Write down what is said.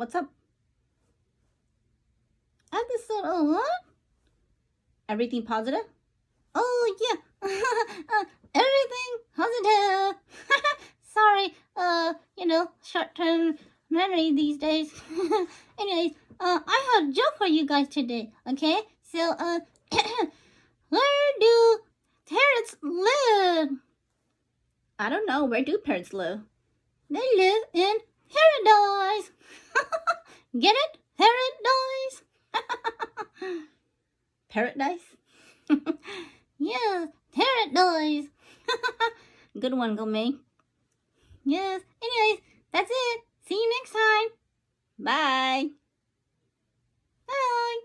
What's up? Episode of what? Everything positive? Oh, yeah. Everything positive. Sorry, short-term memory these days. Anyways, I have a joke for you guys today, okay? So, where do parrots live? I don't know. Where do parrots live? They live in paradise. Get it? Paradise. Paradise? Yeah, paradise. Good one, go May. Yes. Anyways, that's it. See you next time. Bye. Bye.